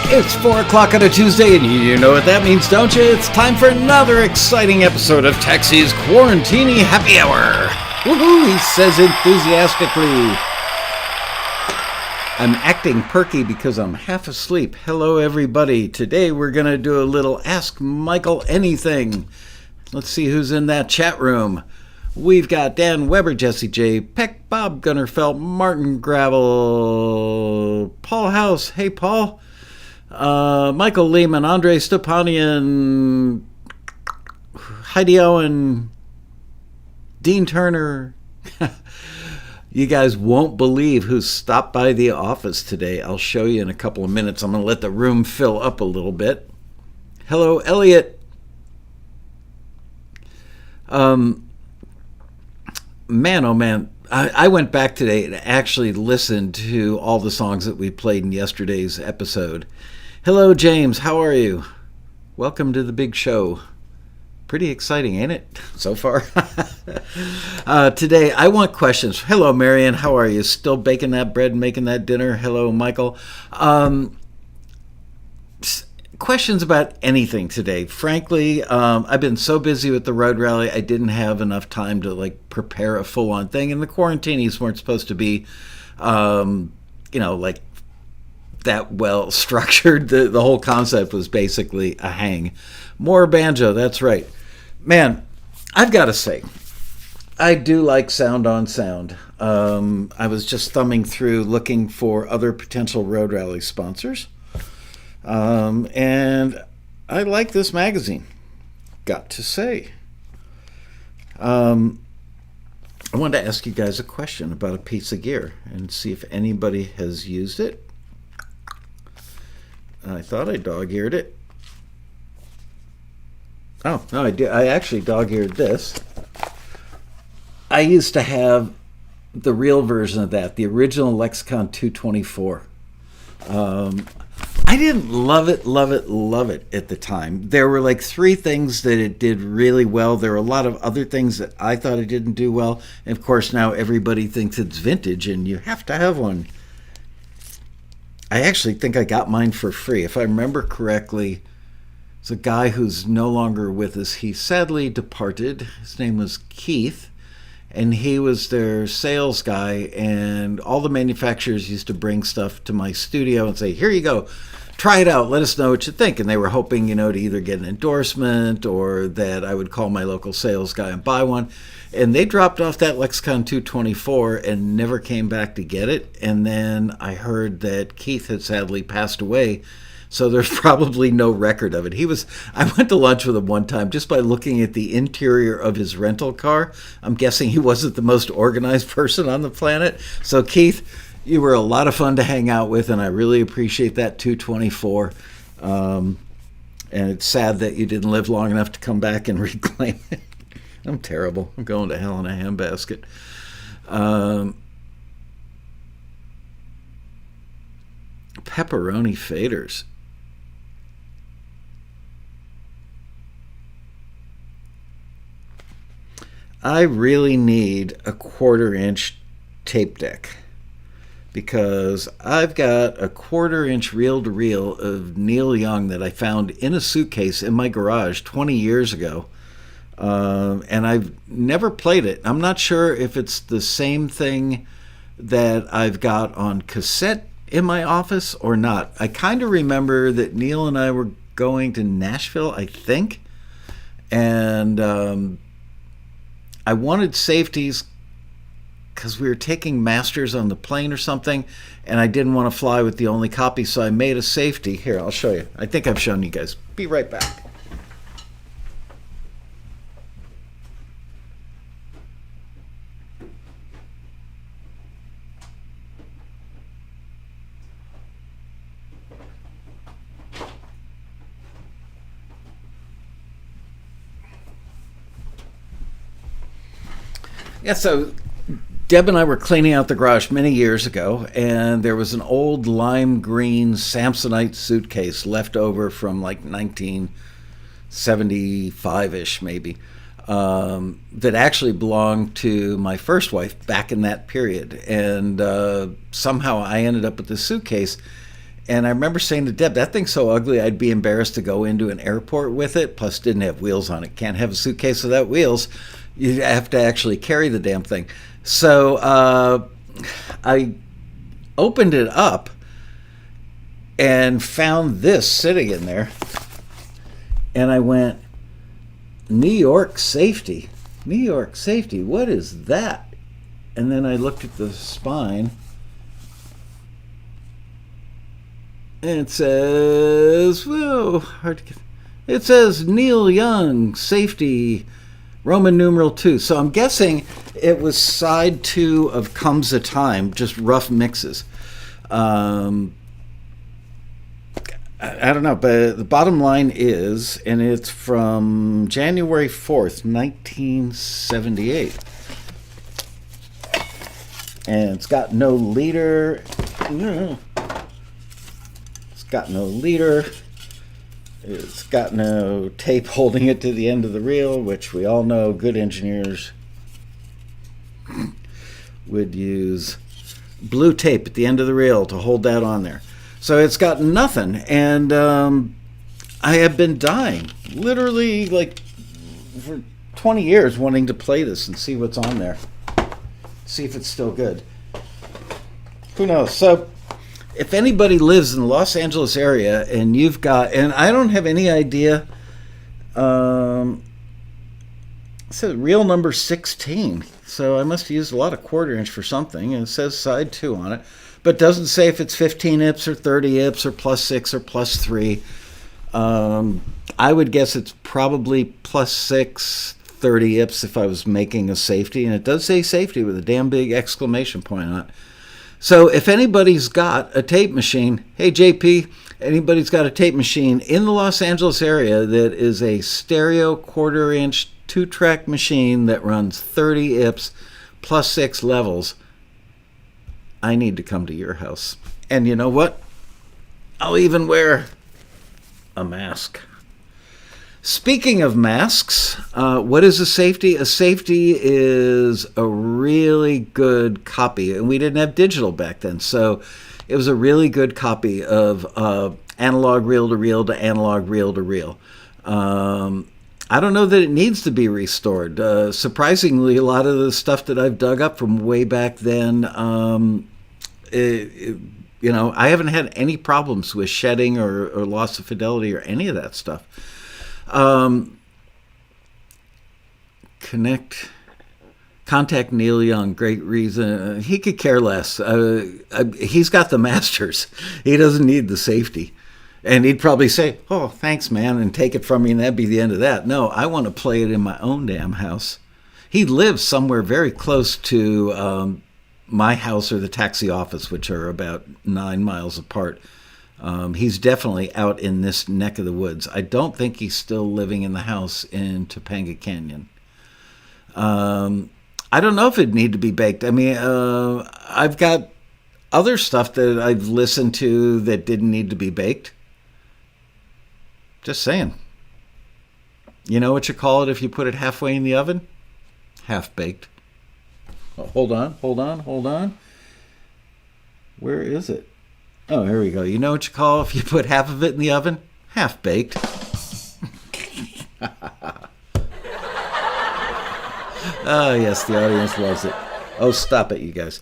It's 4 o'clock on a Tuesday, and you know what that means, don't you? It's time for another exciting episode of Taxi's Quarantini Happy Hour. Woohoo, he says enthusiastically. I'm acting perky because I'm half asleep. Hello, everybody. Today we're going to do a little Ask Michael Anything. Let's see who's in that chat room. We've got Dan Weber, Jesse J, Peck, Bob Gunnerfelt, Martin Gravel, Paul House. Hey, Paul. Michael Lehman, Andre Stepanian, Heidi Owen, Dean Turner. You guys won't believe who stopped by the office today. I'll show you in a couple of minutes. I'm going to let the room fill up a little bit. Hello, Elliot. Man, oh man, I went back today and actually listened to all the songs that we played in yesterday's episode. Hello, James. How are you? Welcome to the big show. Pretty exciting, ain't it, so far? Today, I want questions. Hello, Marion. How are you? Still baking that bread and making that dinner? Hello, Michael. Questions about anything today. Frankly, I've been so busy with the road rally, I didn't have enough time to prepare a full-on thing, and the quarantinis weren't supposed to be, that well structured. The whole concept was basically a hang. More banjo, that's right. Man, I've got to say, I do like sound on sound. I was just thumbing through looking for other potential road rally sponsors. And I like this magazine, got to say. I wanted to ask you guys a question about a piece of gear and see if anybody has used it. I thought I dog-eared it. Oh, no, I did. I actually dog-eared this. I used to have the real version of that, the original Lexicon 224. I didn't love it at the time. There were three things that it did really well. There were a lot of other things that I thought it didn't do well. And of course, now everybody thinks it's vintage and you have to have one. I actually think I got mine for free. If I remember correctly, it's a guy who's no longer with us. He sadly departed. His name was Keith, and he was their sales guy, and all the manufacturers used to bring stuff to my studio and say, here you go, try it out, let us know what you think. And they were hoping, to either get an endorsement or that I would call my local sales guy and buy one. And they dropped off that Lexicon 224 and never came back to get it. And then I heard that Keith had sadly passed away, so there's probably no record of it. I went to lunch with him one time just by looking at the interior of his rental car. I'm guessing he wasn't the most organized person on the planet. So Keith, you were a lot of fun to hang out with, and I really appreciate that 224. And it's sad that you didn't live long enough to come back and reclaim it. I'm terrible. I'm going to hell in a handbasket. Pepperoni faders. I really need a 1/4-inch tape deck because I've got a 1/4-inch reel-to-reel of Neil Young that I found in a suitcase in my garage 20 years ago. And I've never played it. I'm not sure if it's the same thing that I've got on cassette in my office or not. I kind of remember that Neil and I were going to Nashville, I think, and I wanted safeties because we were taking masters on the plane or something, and I didn't want to fly with the only copy, so I made a safety. Here, I'll show you. I think I've shown you guys. Be right back. Yeah, so Deb and I were cleaning out the garage many years ago, and there was an old lime green Samsonite suitcase left over from 1975-ish maybe, that actually belonged to my first wife back in that period. And somehow I ended up with this suitcase, And I remember saying to Deb, that thing's so ugly, I'd be embarrassed to go into an airport with it. Plus, didn't have wheels on it. Can't have a suitcase without wheels. You have to actually carry the damn thing. So I opened it up and found this sitting in there. And I went, New York safety. New York safety, what is that? And then I looked at the spine. And it says, whoa, hard to get. It says Neil Young, safety, Roman numeral 2. So I'm guessing it was side 2 of Comes a Time, just rough mixes. I don't know, but the bottom line is, and it's from January 4th, 1978. And it's got no leader. Got no leader. It's got no tape holding it to the end of the reel, which we all know good engineers would use blue tape at the end of the reel to hold that on there. So it's got nothing, and I have been dying, literally, like, for 20 years wanting to play this and see what's on there. See if it's still good. Who knows? So if anybody lives in the Los Angeles area and you've got, and I don't have any idea, it says reel number 16, so I must have used a lot of quarter inch for something, and it says side 2 on it, but doesn't say if it's 15 ips or 30 ips or plus 6 or plus 3. I would guess it's probably plus 6, 30 ips if I was making a safety, and it does say safety with a damn big exclamation point on it. So if anybody's got a tape machine, hey JP, anybody's got a tape machine in the Los Angeles area that is a stereo quarter inch 2-track machine that runs 30 ips plus 6 levels, I need to come to your house. And you know what? I'll even wear a mask. Speaking of masks, what is a safety? A safety is a really good copy. And we didn't have digital back then, so it was a really good copy of analog reel-to-reel to analog reel-to-reel. I don't know that it needs to be restored. Surprisingly, a lot of the stuff that I've dug up from way back then, I haven't had any problems with shedding or loss of fidelity or any of that stuff. Contact Neil Young, great reason. He could care less. He's got the masters. He doesn't need the safety. And he'd probably say, oh, thanks, man, and take it from me, and that'd be the end of that. No, I want to play it in my own damn house. He lives somewhere very close to my house or the taxi office, which are about 9 miles apart. He's definitely out in this neck of the woods. I don't think he's still living in the house in Topanga Canyon. I don't know if it'd need to be baked. I mean, I've got other stuff that I've listened to that didn't need to be baked. Just saying. You know what you call it if you put it halfway in the oven? Half-baked. Oh, hold on. Where is it? Oh, here we go. You know what you call if you put half of it in the oven? Half-baked. Oh, yes, the audience loves it. Oh, stop it, you guys.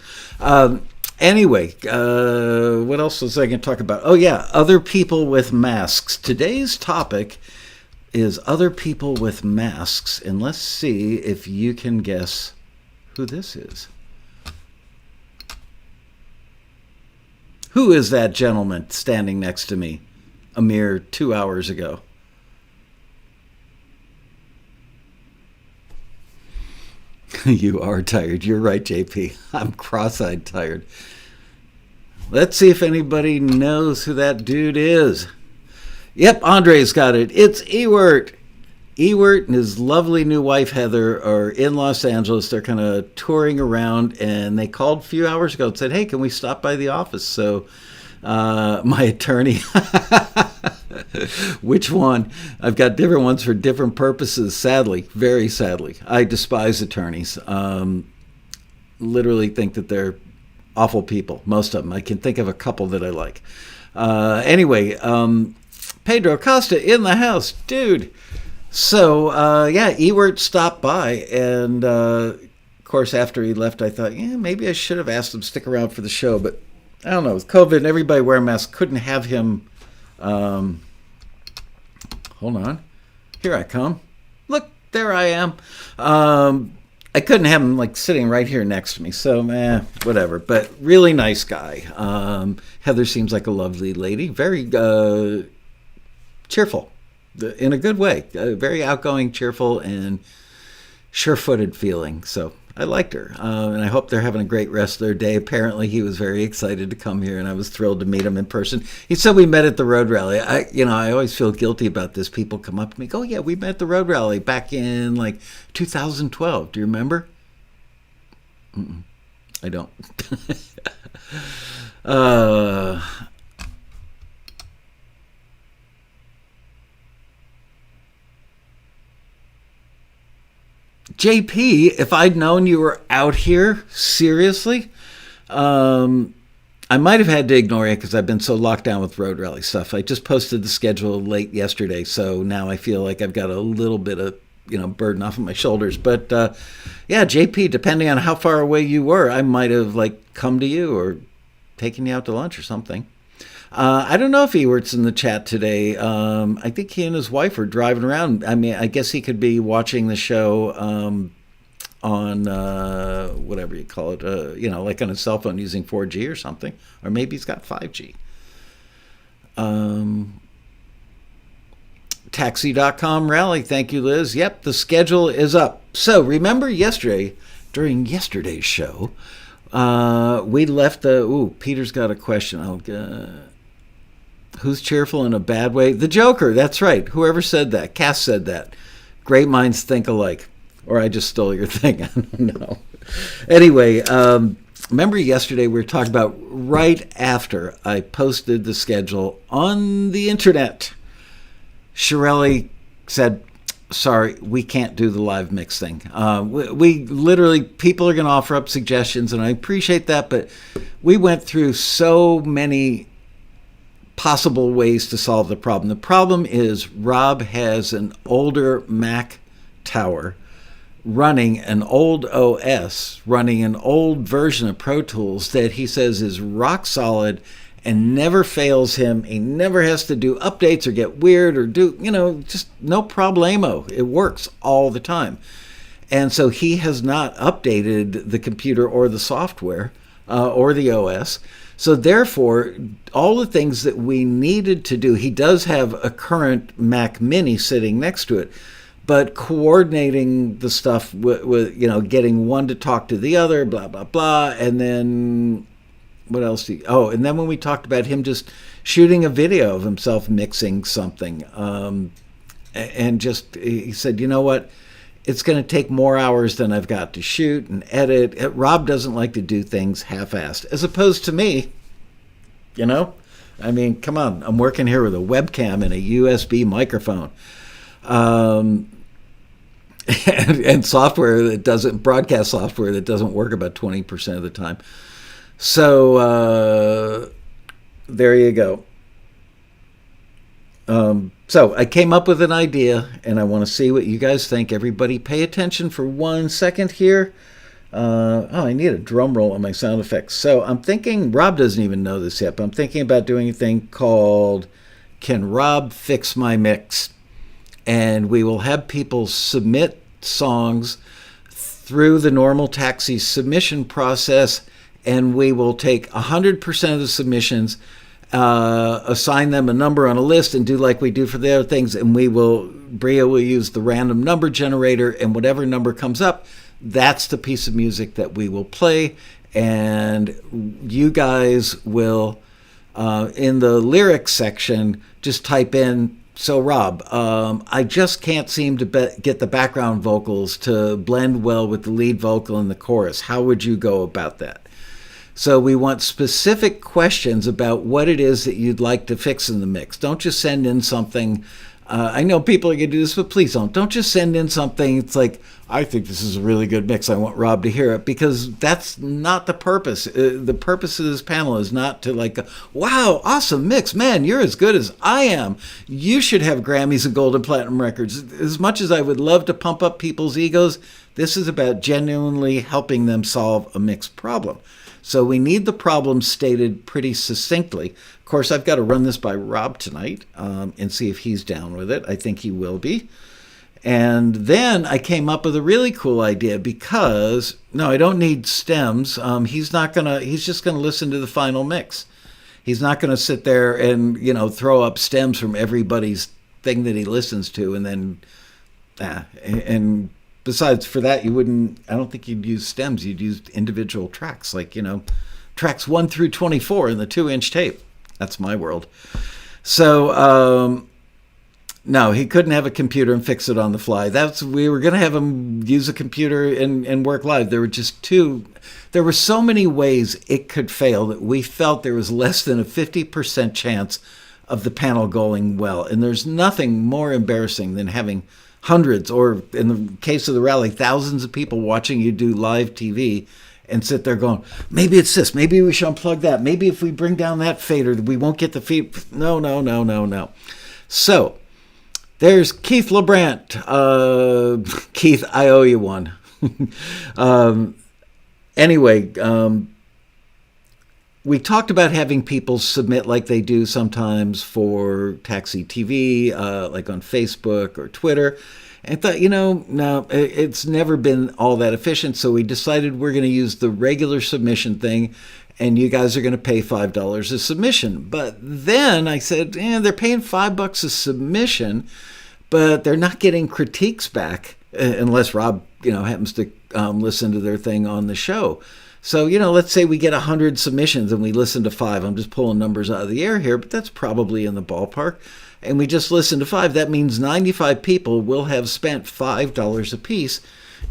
Anyway, what else was I going to talk about? Oh, yeah, other people with masks. Today's topic is other people with masks, and let's see if you can guess who this is. Who is that gentleman standing next to me a mere 2 hours ago? You are tired. You're right, JP. I'm cross-eyed tired. Let's see if anybody knows who that dude is. Yep, Andre's got it. It's Ewert. Ewert and his lovely new wife, Heather, are in Los Angeles. They're kind of touring around, and they called a few hours ago and said, hey, can we stop by the office? So my attorney, which one? I've got different ones for different purposes, sadly, very sadly. I despise attorneys. Literally think that they're awful people, most of them. I can think of a couple that I like. Anyway, Pedro Costa in the house, dude. So, Ewert stopped by, and of course, after he left, I thought, maybe I should have asked him to stick around for the show, but I don't know. With COVID and everybody wearing masks, couldn't have him. Hold on. Here I come. Look, there I am. I couldn't have him like sitting right here next to me, so whatever. But really nice guy. Heather seems like a lovely lady, very cheerful, in a good way. Very outgoing, cheerful, and sure-footed feeling. So I liked her, and I hope they're having a great rest of their day. Apparently, he was very excited to come here, and I was thrilled to meet him in person. He said we met at the road rally. I always feel guilty about this. People come up to me, go, yeah, we met at the road rally back in like 2012. Do you remember? I don't. JP, if I'd known you were out here, seriously, I might have had to ignore you because I've been so locked down with road rally stuff. I just posted the schedule late yesterday, so now I feel like I've got a little bit of burden off of my shoulders. But JP, depending on how far away you were, I might have like come to you or taken you out to lunch or something. I don't know if Ewert's in the chat today. I think he and his wife are driving around. I mean, I guess he could be watching the show on whatever you call it, like on his cell phone using 4G or something. Or maybe he's got 5G. Taxi.com rally. Thank you, Liz. Yep, the schedule is up. So remember during yesterday's show, we left Peter's got a question. Who's cheerful in a bad way? The Joker, that's right. Whoever said that. Cass said that. Great minds think alike. Or I just stole your thing. I don't know. Anyway, remember yesterday we were talking about right after I posted the schedule on the internet. Shirelli said, sorry, we can't do the live mix thing. We literally, people are going to offer up suggestions, and I appreciate that, but we went through so many possible ways to solve the problem. The problem is Rob has an older Mac tower running an old OS, running an old version of Pro Tools that he says is rock solid and never fails him. He never has to do updates or get weird or do, just no problemo. It works all the time. And so he has not updated the computer or the software or the OS. So therefore, all the things that we needed to do, he does have a current Mac Mini sitting next to it, but coordinating the stuff with getting one to talk to the other, blah, blah, blah, and then what else? And then when we talked about him just shooting a video of himself mixing something, and he said, you know what? It's going to take more hours than I've got to shoot and edit. Rob doesn't like to do things half-assed, as opposed to me, I mean, come on. I'm working here with a webcam and a USB microphone. And software that doesn't, broadcast software that doesn't work about 20% of the time. So there you go. So I came up with an idea, and I want to see what you guys think. Everybody pay attention for 1 second here. I need a drum roll on my sound effects. So I'm thinking, Rob doesn't even know this yet, but I'm thinking about doing a thing called Can Rob Fix My Mix? And we will have people submit songs through the normal Taxi submission process, and we will take 100% of the submissions, assign them a number on a list, and do like we do for the other things, and Bria will use the random number generator, and whatever number comes up, that's the piece of music that we will play, and you guys will, in the lyrics section, just type in, so Rob, I just can't seem to get the background vocals to blend well with the lead vocal and the chorus. How would you go about that? So we want specific questions about what it is that you'd like to fix in the mix. Don't just send in something I know people are going to do this, but please don't. Don't just send in something. It's like, I think this is a really good mix. I want Rob to hear it, because that's not the purpose. The purpose of this panel is not to like, wow, awesome mix. Man, you're as good as I am. You should have Grammys and Gold and Platinum records. As much as I would love to pump up people's egos, this is about genuinely helping them solve a mixed problem. So we need the problem stated pretty succinctly. Of course, I've got to run this by Rob tonight and see if he's down with it. I think he will be. And then I came up with a really cool idea, because, no, I don't need stems. He's just going to listen to the final mix. He's not going to sit there and, throw up stems from everybody's thing that he listens to. And then, and besides, for that, I don't think you'd use stems. You'd use individual tracks, like, tracks 1 through 24 in the 2-inch tape. That's my world. So, no, he couldn't have a computer and fix it on the fly. We were going to have him use a computer and work live. There were so many ways it could fail that we felt there was less than a 50% chance of the panel going well. And there's nothing more embarrassing than having hundreds, or in the case of the rally, thousands of people watching you do live TV and sit there going, maybe it's this, maybe we should unplug that, maybe if we bring down that fader, we won't get the feed. No. So there's Keith LeBrant. Keith, I owe you one. Anyway, we talked about having people submit like they do sometimes for Taxi TV, like on Facebook or Twitter. And thought, no, it's never been all that efficient. So we decided we're going to use the regular submission thing, and you guys are going to pay $5 a submission. But then I said, they're paying $5 a submission, but they're not getting critiques back unless Rob, happens to listen to their thing on the show. So, let's say we get 100 submissions and we listen to 5. I'm just pulling numbers out of the air here, but that's probably in the ballpark. And we just listen to 5. That means 95 people will have spent $5 a piece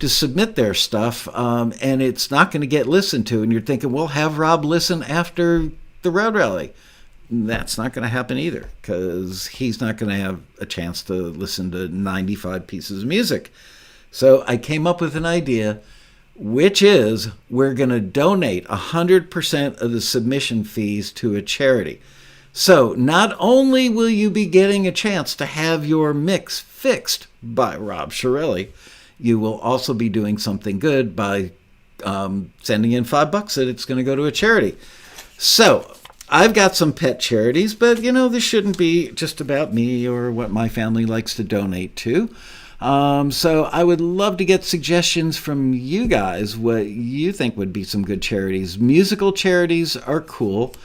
to submit their stuff, and it's not going to get listened to. And you're thinking, well, have Rob listen after the road rally. That's not going to happen either, because he's not going to have a chance to listen to 95 pieces of music. So I came up with an idea, which is we're going to donate 100% of the submission fees to a charity. So not only will you be getting a chance to have your mix fixed by Rob Shirelli, you will also be doing something good by sending in $5 that it's going to go to a charity. So I've got some pet charities, but this shouldn't be just about me or what my family likes to donate to. So I would love to get suggestions from you guys, what you think would be some good charities. Musical charities are cool.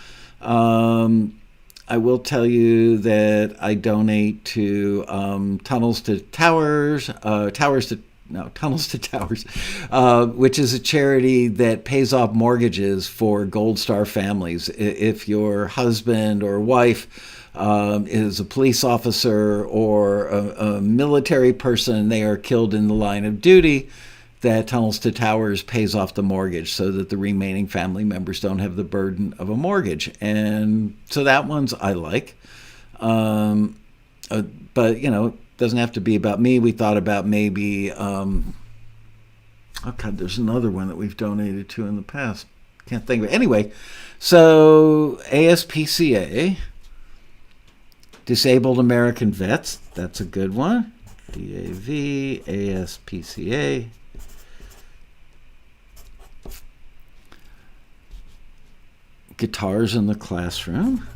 I will tell you that I donate to Tunnels to Towers, Tunnels to Towers, which is a charity that pays off mortgages for Gold Star families. If your husband or wife is a police officer or a military person, they are killed in the line of duty, that Tunnels to Towers pays off the mortgage so that the remaining family members don't have the burden of a mortgage. And so that one's I like. But, it doesn't have to be about me. We thought about maybe, there's another one that we've donated to in the past. Can't think of it. Anyway, so ASPCA, Disabled American Vets, that's a good one. DAV, ASPCA. Guitars in the Classroom.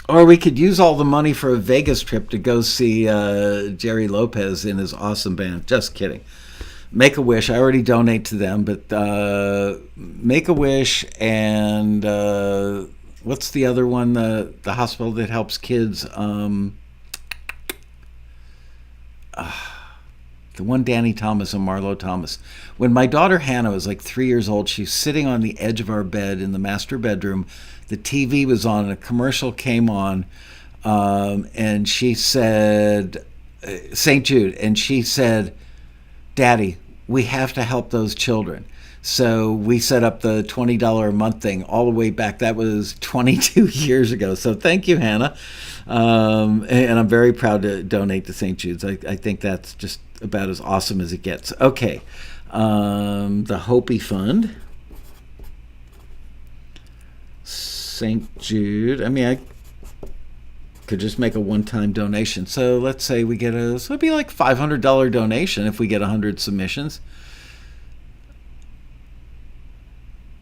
Or we could use all the money for a Vegas trip to go see Jerry Lopez in his awesome band. Just kidding. Make-A-Wish, I already donate to them, but Make-A-Wish and what's the other one, the hospital that helps kids? The one Danny Thomas and Marlo Thomas. When my daughter Hannah was like 3 years old, she's sitting on the edge of our bed in the master bedroom. The TV was on and a commercial came on, and she said, St. Jude, and she said, Daddy, we have to help those children. So we set up the $20 a month thing all the way back. That was 22 years ago. So thank you, Hannah. And I'm very proud to donate to St. Jude's. I think that's just about as awesome as it gets. Okay. The Hopi Fund. St. Jude. I mean, I could just make a one-time donation. So let's say we get so it'd be like $500 donation if we get 100 submissions.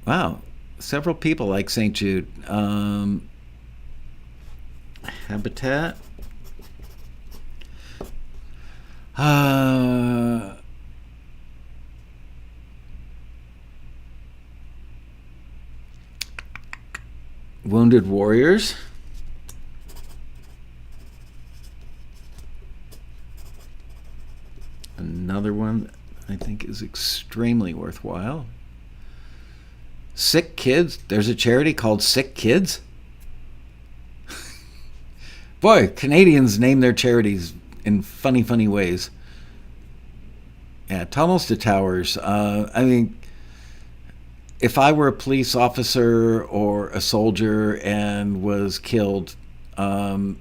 Wow, several people like St. Jude. Habitat. Wounded Warriors. Another one I think is extremely worthwhile. Sick Kids. There's a charity called Sick Kids. Boy, Canadians name their charities in funny, funny ways. Yeah, Tunnels to Towers. I mean, if I were a police officer or a soldier and was killed, I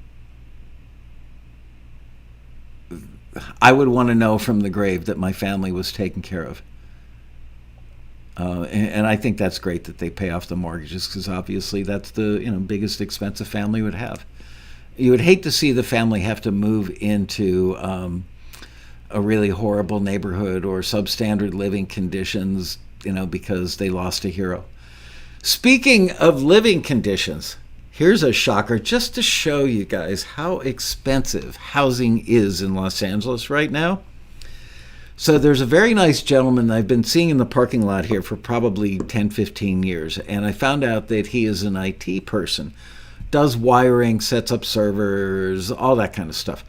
would want to know from the grave that my family was taken care of. And I think that's great that they pay off the mortgages, because obviously that's the biggest expense a family would have. You would hate to see the family have to move into a really horrible neighborhood or substandard living conditions, because they lost a hero. Speaking of living conditions, here's a shocker just to show you guys how expensive housing is in Los Angeles right now. So there's a very nice gentleman I've been seeing in the parking lot here for probably 10, 15 years, and I found out that he is an IT person, does wiring, sets up servers, all that kind of stuff.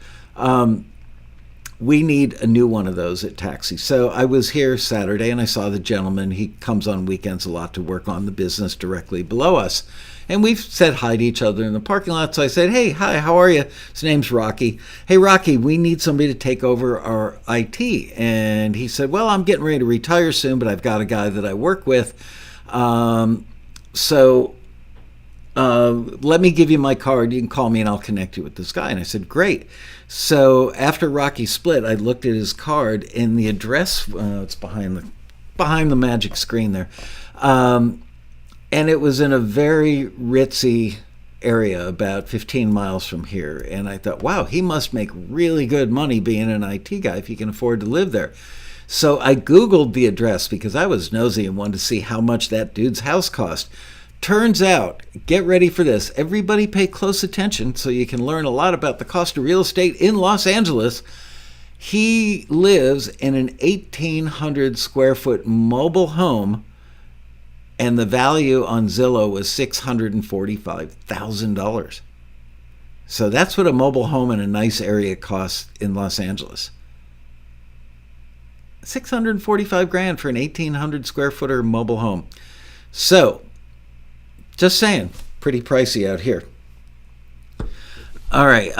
We need a new one of those at Taxi. So I was here Saturday, and I saw the gentleman. He comes on weekends a lot to work on the business directly below us. And we've said hi to each other in the parking lot. So I said, hey, hi, how are you? His name's Rocky. Hey, Rocky, we need somebody to take over our IT. And he said, well, I'm getting ready to retire soon, but I've got a guy that I work with. So let me give you my card. You can call me and I'll connect you with this guy. And I said, great. So after Rocky split, I looked at his card, and the address, it's behind the magic screen there. And it was in a very ritzy area about 15 miles from here. And I thought, wow, he must make really good money being an IT guy if he can afford to live there. So I Googled the address because I was nosy and wanted to see how much that dude's house cost. Turns out, get ready for this, everybody pay close attention so you can learn a lot about the cost of real estate in Los Angeles. He lives in an 1,800 square foot mobile home, and the value on Zillow was $645,000. So that's what a mobile home in a nice area costs in Los Angeles. $645,000 for an 1,800 square footer mobile home. So, just saying, pretty pricey out here. All right.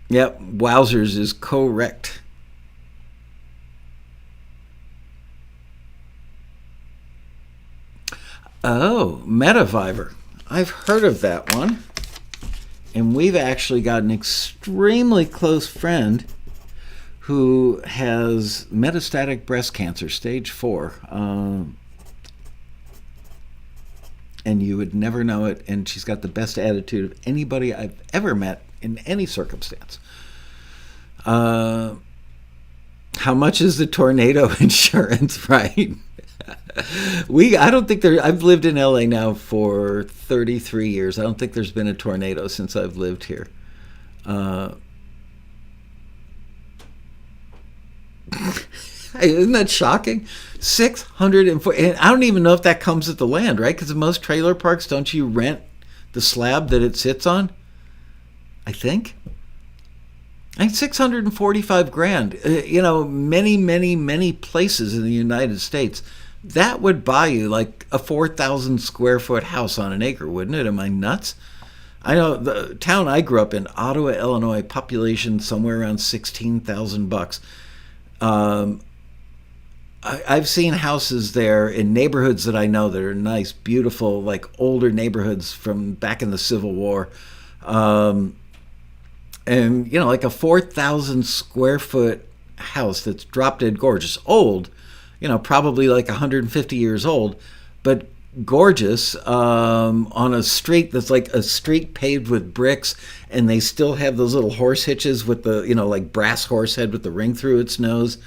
Yep, wowzers is correct. Oh, Metaviver. I've heard of that one. And we've actually got an extremely close friend who has metastatic breast cancer, stage 4. And you would never know it. And she's got the best attitude of anybody I've ever met in any circumstance. How much is the tornado insurance, right? I don't think I've lived in LA now for 33 years. I don't think there's been a tornado since I've lived here. Isn't that shocking? 640. And I don't even know if that comes with the land, right? Because in most trailer parks, don't you rent the slab that it sits on? I think 645 grand. Many, many, many places in the United States, that would buy you like a 4,000 square foot house on an acre, wouldn't it? Am I nuts? I know the town I grew up in, Ottawa, Illinois, population somewhere around 16,000 bucks. I've seen houses there in neighborhoods that I know that are nice, beautiful, like older neighborhoods from back in the Civil War. Um, and, like a 4,000 square foot house that's drop dead gorgeous, old, probably like 150 years old, but gorgeous, on a street that's like a street paved with bricks, and they still have those little horse hitches with the like brass horse head with the ring through its nose.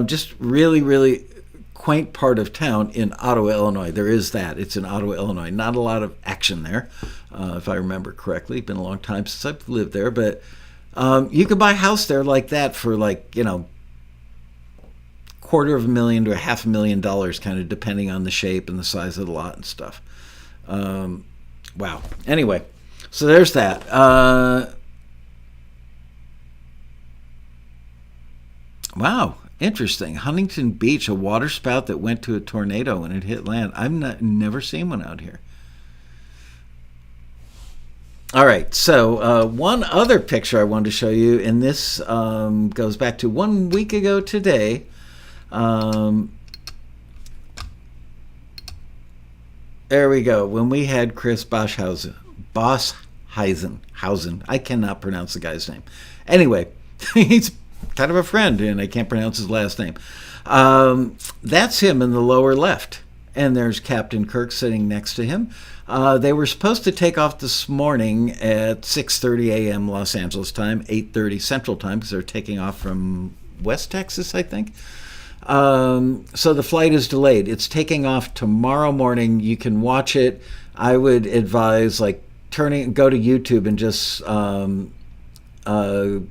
Just really, really quaint part of town in Ottawa, Illinois. There is that. It's in Ottawa, Illinois. Not a lot of action there, if I remember correctly. Been a long time since I've lived there, but you could buy a house there like that for like $250,000 to $500,000, kind of depending on the shape and the size of the lot and stuff. Wow. Anyway, so there's that. Wow. Interesting. Huntington Beach, a waterspout that went to a tornado when it hit land. I've never seen one out here. All right, so one other picture I wanted to show you, and this goes back to 1 week ago today. There we go. When we had Chris Boshausen. I cannot pronounce the guy's name. Anyway, he's kind of a friend, and I can't pronounce his last name. That's him in the lower left. And there's Captain Kirk sitting next to him. They were supposed to take off this morning at 6:30 a.m. Los Angeles time, 8:30 Central time, because they're taking off from West Texas, I think. So the flight is delayed. It's taking off tomorrow morning. You can watch it. I would advise go to YouTube and just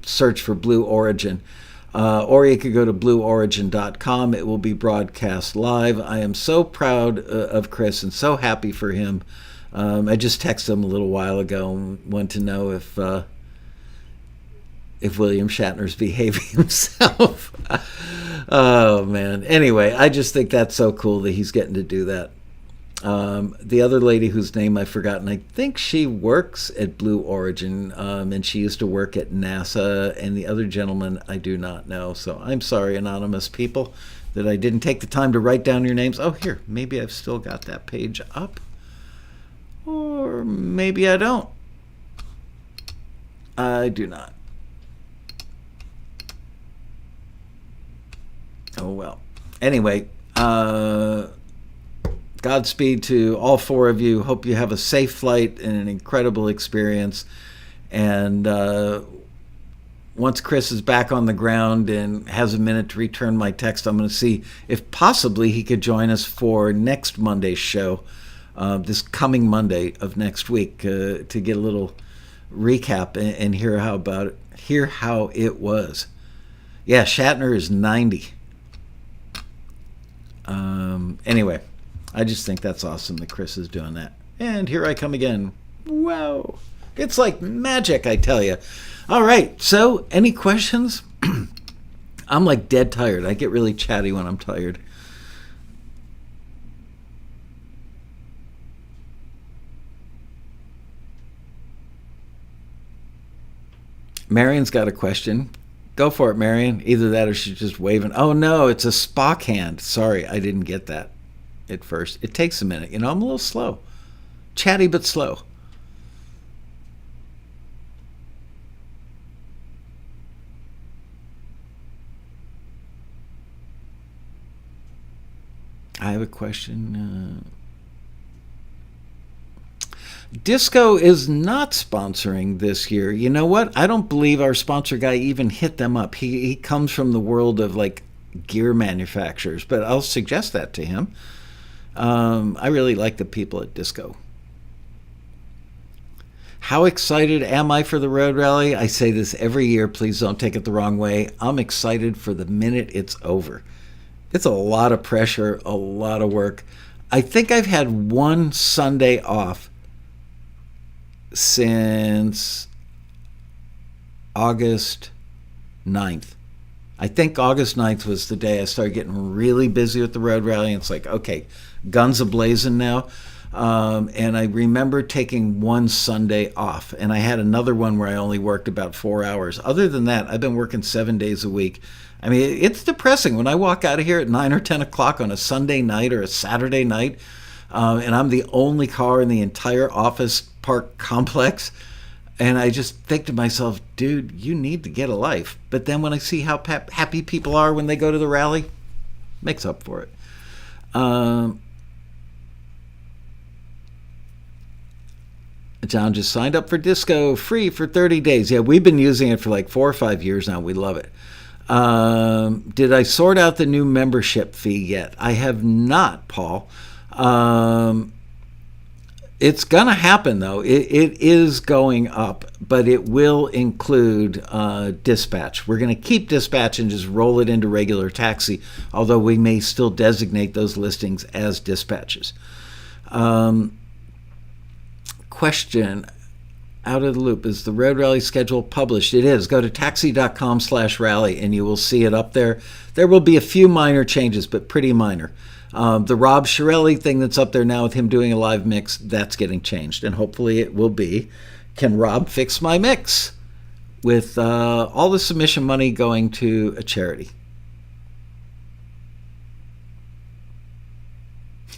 search for Blue Origin. Or you could go to blueorigin.com. It will be broadcast live. I am so proud of Chris and so happy for him. I just texted him a little while ago and wanted to know if William Shatner's behaving himself. Oh, man. Anyway, I just think that's so cool that he's getting to do that. The other lady whose name I've forgotten, I think she works at Blue Origin, and she used to work at NASA, and the other gentleman I do not know. So I'm sorry, anonymous people, that I didn't take the time to write down your names. Oh, here, maybe I've still got that page up. Or maybe I don't. I do not. Oh, well. Anyway, Godspeed to all four of you. Hope you have a safe flight and an incredible experience. And once Chris is back on the ground and has a minute to return my text, I'm going to see if possibly he could join us for next Monday's show, this coming Monday of next week, to get a little recap and hear how it was. Yeah, Shatner is 90. Anyway, I just think that's awesome that Chris is doing that. And here I come again. Wow. It's like magic, I tell you. All right, so any questions? I'm like dead tired. I get really chatty when I'm tired. Marion's got a question. Go for it, Marion. Either that or she's just waving. Oh, no, it's a Spock hand. Sorry, I didn't get that at first. It takes a minute. I'm a little slow. Chatty but slow. I have a question. Disco is not sponsoring this year. You know what? I don't believe our sponsor guy even hit them up. He comes from the world of like gear manufacturers, but I'll suggest that to him. I really like the people at Disco. How excited am I for the road rally? I say this every year. Please don't take it the wrong way. I'm excited for the minute it's over. It's a lot of pressure, a lot of work. I think I've had one Sunday off since August 9th. I think August 9th was the day I started getting really busy with the road rally. And it's like, okay, guns a-blazing now. And I remember taking one Sunday off. And I had another one where I only worked about 4 hours. Other than that, I've been working 7 days a week. I mean, it's depressing when I walk out of here at 9 or 10 o'clock on a Sunday night or a Saturday night, and I'm the only car in the entire office park complex. And I just think to myself, dude, you need to get a life. But then when I see how happy people are when they go to the rally, makes up for it. John just signed up for Disco free for 30 days. Yeah, we've been using it for like 4 or 5 years now. We love it. Did I sort out the new membership fee yet? I have not, Paul. It's going to happen, though. It is going up, but it will include dispatch. We're going to keep dispatch and just roll it into regular taxi, although we may still designate those listings as dispatches. Question, out of the loop, is the road rally schedule published? It is. Go to taxi.com/rally and you will see it up there. There will be a few minor changes, but pretty minor. The Rob Shirelli thing that's up there now with him doing a live mix, that's getting changed, and hopefully it will be, can Rob fix my mix? With all the submission money going to a charity.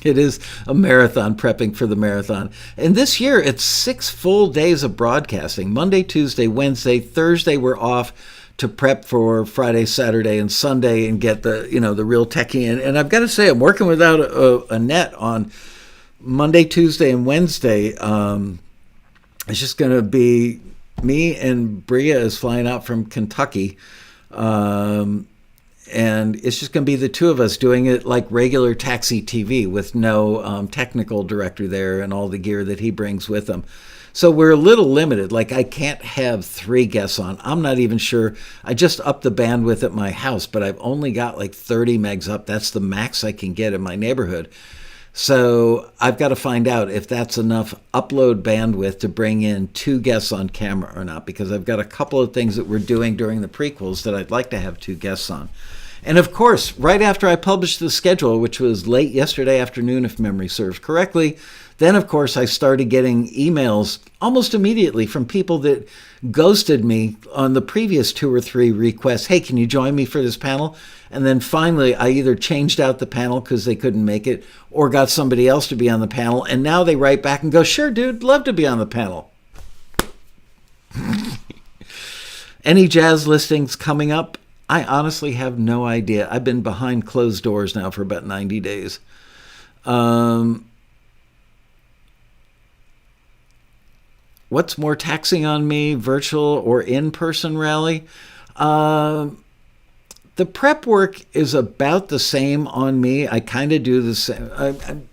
It is a marathon, prepping for the marathon. And this year, it's 6 full days of broadcasting. Monday, Tuesday, Wednesday, Thursday, we're off to prep for Friday, Saturday, and Sunday and get the real techie in. And I've got to say, I'm working without a net on Monday, Tuesday, and Wednesday. It's just going to be me, and Bria is flying out from Kentucky. And it's just going to be the two of us doing it like regular taxi TV with no technical director there and all the gear that he brings with him. So we're a little limited. Like, I can't have 3 guests on. I'm not even sure. I just upped the bandwidth at my house, but I've only got like 30 megs up. That's the max I can get in my neighborhood. So I've got to find out if that's enough upload bandwidth to bring in 2 guests on camera or not, because I've got a couple of things that we're doing during the prequels that I'd like to have 2 guests on. And of course, right after I published the schedule, which was late yesterday afternoon, if memory serves correctly, then of course I started getting emails almost immediately from people that ghosted me on the previous 2 or 3 requests. Hey, can you join me for this panel? And then finally, I either changed out the panel because they couldn't make it or got somebody else to be on the panel. And now they write back and go, sure, dude, love to be on the panel. Any jazz listings coming up? I honestly have no idea. I've been behind closed doors now for about 90 days. What's more taxing on me, virtual or in-person rally? The prep work is about the same on me. I kind of do the same.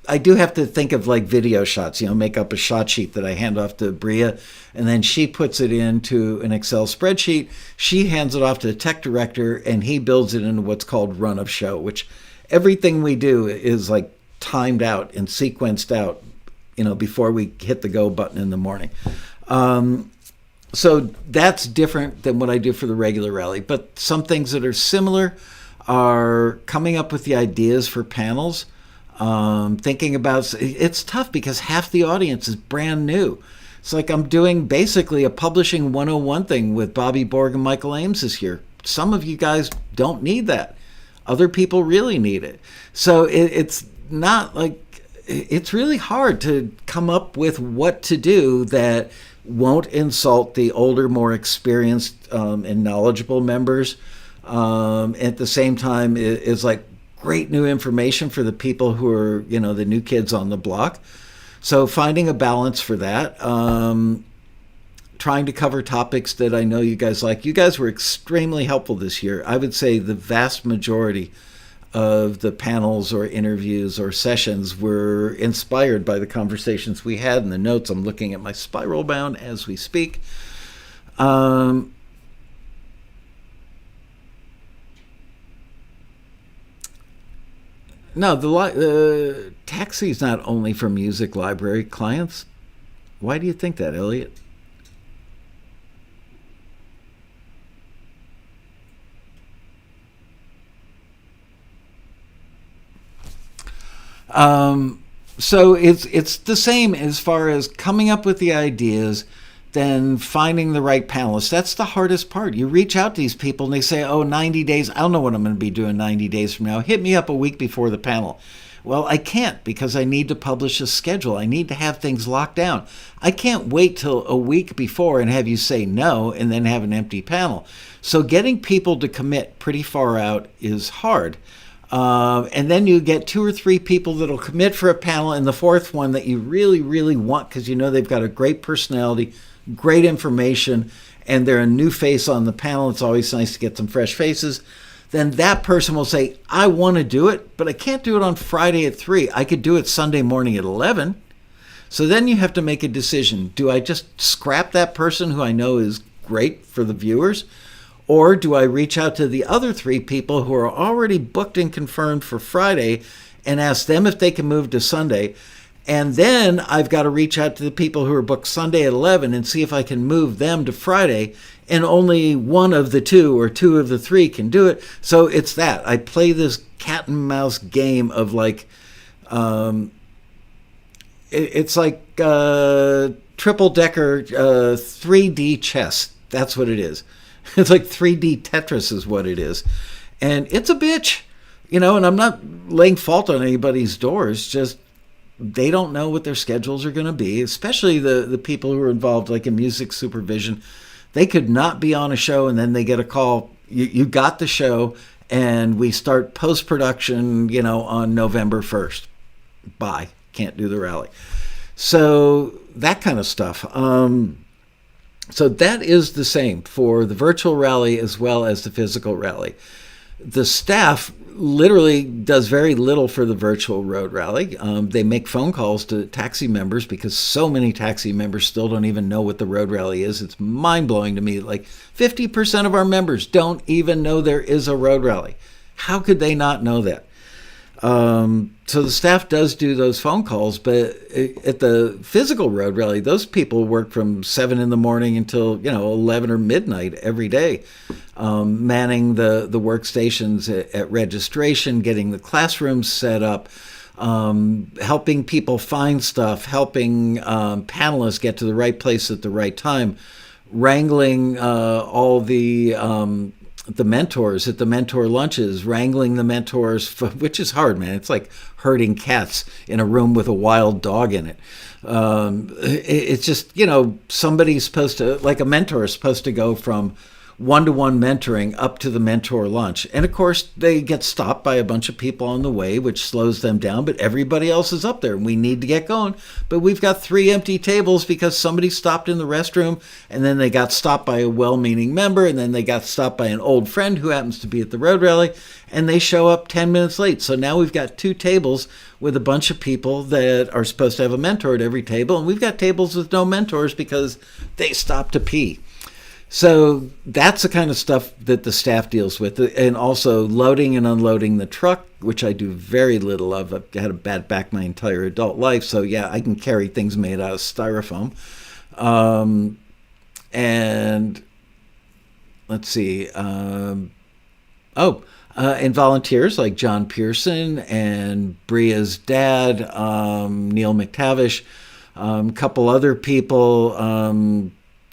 I do have to think of like video shots, make up a shot sheet that I hand off to Bria, and then she puts it into an Excel spreadsheet. She hands it off to the tech director, and he builds it into what's called run of show, which everything we do is like timed out and sequenced out, before we hit the go button in the morning. So that's different than what I do for the regular rally. But some things that are similar are coming up with the ideas for panels. Thinking about, it's tough because half the audience is brand new. It's like I'm doing basically a publishing 101 thing with Bobby Borg and Michael Ames this year. Some of you guys don't need that. Other people really need it. So it's not like, it's really hard to come up with what to do that won't insult the older, more experienced and knowledgeable members. At the same time, is like great new information for the people who are, the new kids on the block. So finding a balance for that. Trying to cover topics that I know you guys like. You guys were extremely helpful this year. I would say the vast majority of the panels or interviews or sessions were inspired by the conversations we had and the notes. I'm looking at my spiral bound as we speak. No, the taxi is not only for music library clients. Why do you think that, Elliot? So it's the same as far as coming up with the ideas, then finding the right panelists, that's the hardest part. You reach out to these people and they say, oh, 90 days, I don't know what I'm going to be doing 90 days from now. Hit me up a week before the panel. Well, I can't because I need to publish a schedule. I need to have things locked down. I can't wait till a week before and have you say no and then have an empty panel. So getting people to commit pretty far out is hard. And then you get 2 or 3 people that'll commit for a panel, and the fourth one that you really, really want because you know they've got a great personality, great information, and they're a new face on the panel. It's always nice to get some fresh faces. Then that person will say, I want to do it, but I can't do it on Friday at 3. I could do it Sunday morning at 11. So then you have to make a decision. Do I just scrap that person who I know is great for the viewers? Or do I reach out to the other 3 people who are already booked and confirmed for Friday and ask them if they can move to Sunday? And then I've got to reach out to the people who are booked Sunday at 11 and see if I can move them to Friday. And only one of the 2 or 2 of the 3 can do it. So it's that. I play this cat and mouse game of like, it's like triple-decker 3D chess. That's what it is. It's like 3D Tetris is what it is. And it's a bitch, and I'm not laying fault on anybody's doors, just they don't know what their schedules are going to be, especially the people who are involved, like in music supervision. They could not be on a show and then they get a call, you got the show, and we start post-production, on November 1st. Bye. Can't do the rally. So that kind of stuff. So that is the same for the virtual rally as well as the physical rally. The staff literally does very little for the virtual road rally. They make phone calls to taxi members because so many taxi members still don't even know what the road rally is. It's mind-blowing to me. Like 50% of our members don't even know there is a road rally. How could they not know that? So the staff does do those phone calls, but at the physical road rally, those people work from 7 in the morning until 11 or midnight every day, manning the workstations at registration, getting the classrooms set up, helping people find stuff, helping panelists get to the right place at the right time, wrangling all the mentors at the mentor lunches, wrangling the mentors, which is hard, man. It's like herding cats in a room with a wild dog in it. It's just, somebody's supposed to, like a mentor is supposed to go from one-to-one mentoring up to the mentor lunch. And of course, they get stopped by a bunch of people on the way, which slows them down, but everybody else is up there and we need to get going. But we've got 3 empty tables because somebody stopped in the restroom and then they got stopped by a well-meaning member and then they got stopped by an old friend who happens to be at the road rally and they show up 10 minutes late. So now we've got 2 tables with a bunch of people that are supposed to have a mentor at every table, and we've got tables with no mentors because they stopped to pee. So that's the kind of stuff that the staff deals with, and also loading and unloading the truck, which I do very little of. I've had a bad back my entire adult life, so yeah, I can carry things made out of styrofoam. And let's see. And volunteers like John Pearson and Bria's dad, Neil McTavish, a couple other people,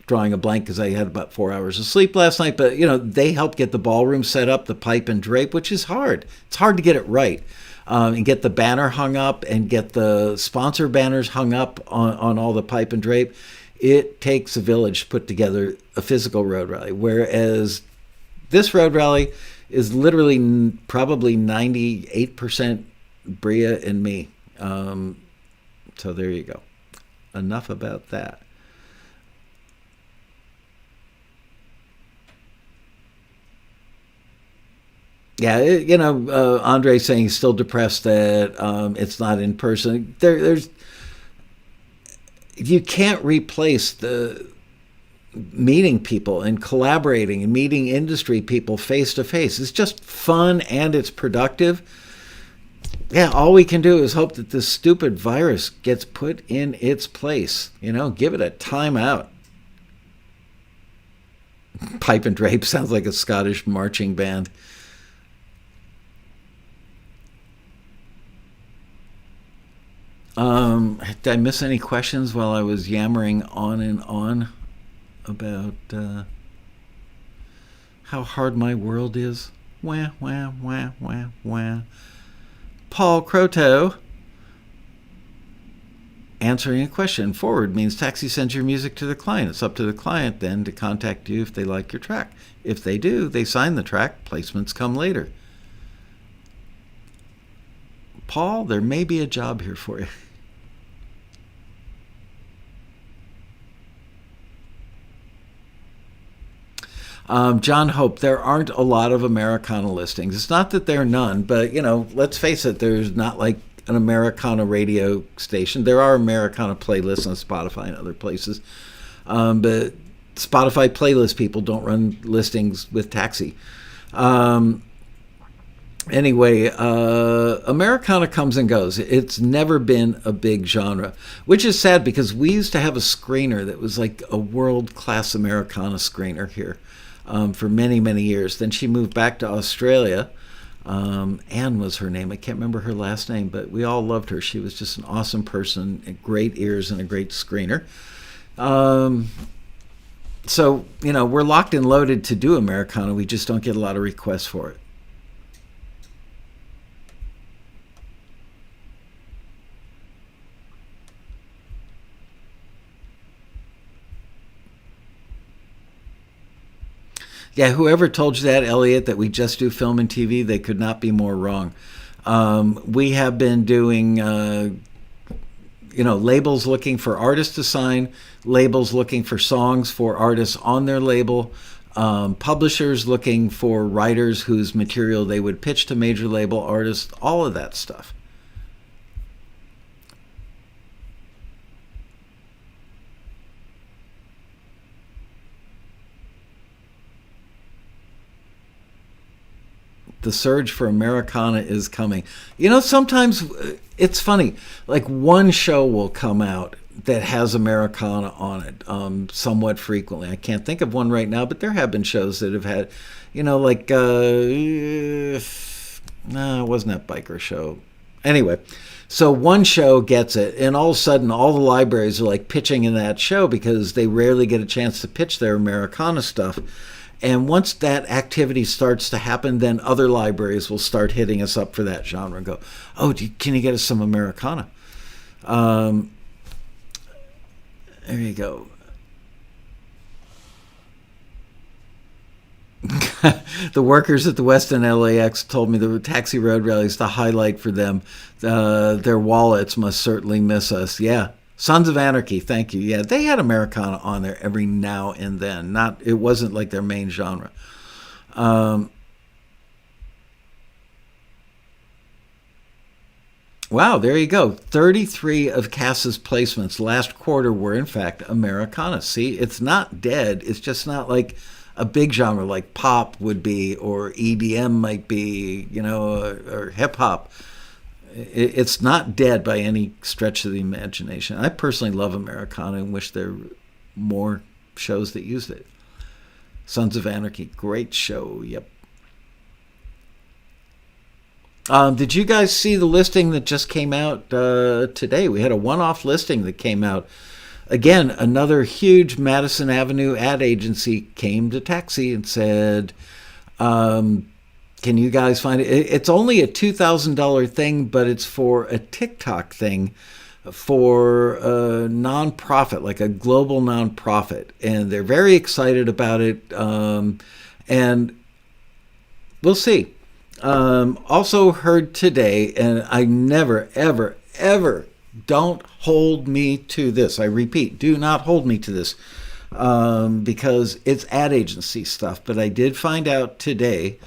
drawing a blank because I had about 4 hours of sleep last night, but they help get the ballroom set up, the pipe and drape, which is hard. It's hard to get it right, and get the banner hung up and get the sponsor banners hung up on all the pipe and drape. It takes a village to put together a physical road rally, whereas this road rally is literally probably 98% Bria and me. So there you go. Enough about that. Yeah, Andre saying he's still depressed that it's not in person. There's you can't replace the meeting people and collaborating and meeting industry people face to face. It's just fun and it's productive. Yeah, all we can do is hope that this stupid virus gets put in its place. Give it a timeout. Pipe and drape sounds like a Scottish marching band. Did I miss any questions while I was yammering on and on? about how hard my world is. Wah, wah, wah, wah, wah. Paul Croteau answering a question. Forward means Taxi sends your music to the client. It's up to the client then to contact you if they like your track. If they do, they sign the track. Placements come later. Paul, there may be a job here for you. John Hope, there aren't a lot of Americana listings. It's not that there are none, but, let's face it, there's not like an Americana radio station. There are Americana playlists on Spotify and other places. But Spotify playlist people don't run listings with Taxi. Anyway, Americana comes and goes. It's never been a big genre, which is sad because we used to have a screener that was like a world-class Americana screener here for many, many years. Then she moved back to Australia. Anne was her name. I can't remember her last name, but we all loved her. She was just an awesome person, great ears, and a great screener. So, we're locked and loaded to do Americana. We just don't get a lot of requests for it. Yeah, whoever told you that, Elliot, that we just do film and TV, they could not be more wrong. We have been doing, labels looking for artists to sign, labels looking for songs for artists on their label, publishers looking for writers whose material they would pitch to major label artists, all of that stuff. The surge for Americana is coming. Sometimes it's funny. Like one show will come out that has Americana on it somewhat frequently. I can't think of one right now, but there have been shows that have had, it wasn't that biker show. Anyway, so one show gets it, and all of a sudden all the libraries are like pitching in that show because they rarely get a chance to pitch their Americana stuff. And once that activity starts to happen, then other libraries will start hitting us up for that genre and go, oh, can you get us some Americana? There you go. The workers at the Westin LAX told me the Taxi Road Rally is the highlight for them. Their wallets must certainly miss us. Yeah. Sons of Anarchy, thank you. Yeah, they had Americana on there every now and then. It wasn't like their main genre. Wow, there you go. 33 of Cass's placements last quarter were, in fact, Americana. See, it's not dead. It's just not like a big genre like pop would be, or EDM might be, or hip-hop. It's not dead by any stretch of the imagination. I personally love Americana and wish there were more shows that used it. Sons of Anarchy, great show. Yep. Did you guys see the listing that just came out today? We had a one-off listing that came out. Again, another huge Madison Avenue ad agency came to Taxi and said, can you guys find it? It's only a $2,000 thing, but it's for a TikTok thing for a nonprofit, like a global nonprofit. And they're very excited about it. And we'll see. Also heard today, and I never, ever, ever, don't hold me to this. I repeat, do not hold me to this because it's ad agency stuff. But I did find out today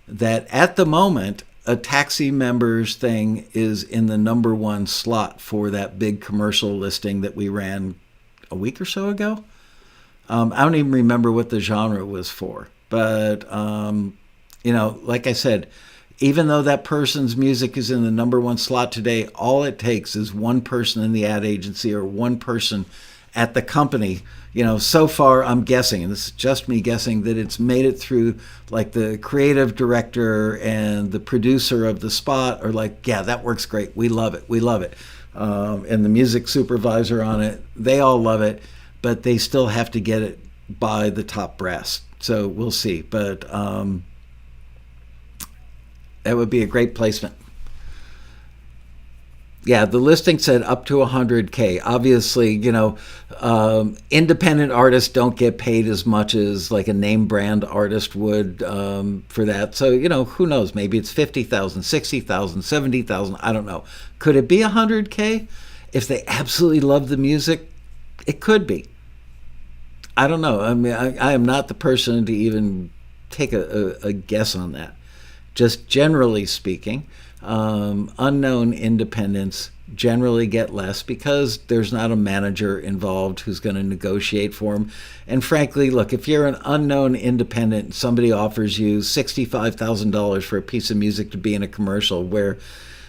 that at the moment, a Taxi members thing is in the number one slot for that big commercial listing that we ran a week or so ago. I don't even remember what the genre was for. But, like I said, even though that person's music is in the number one slot today, all it takes is one person in the ad agency or one person at the company. So far I'm guessing, and this is just me guessing, that it's made it through like the creative director and the producer of the spot are like, yeah, that works great. We love it. And the music supervisor on it, they all love it, but they still have to get it by the top brass. So we'll see. But that would be a great placement. Yeah, the listing said up to 100K. Obviously, independent artists don't get paid as much as like a name brand artist would for that. So, who knows? Maybe it's 50,000, 60,000, 70,000. I don't know. Could it be 100K? If they absolutely love the music, it could be. I don't know. I mean, I am not the person to even take a guess on that. Just generally speaking, unknown independents generally get less because there's not a manager involved who's going to negotiate for them. And frankly, look, if you're an unknown independent, somebody offers you $65,000 for a piece of music to be in a commercial where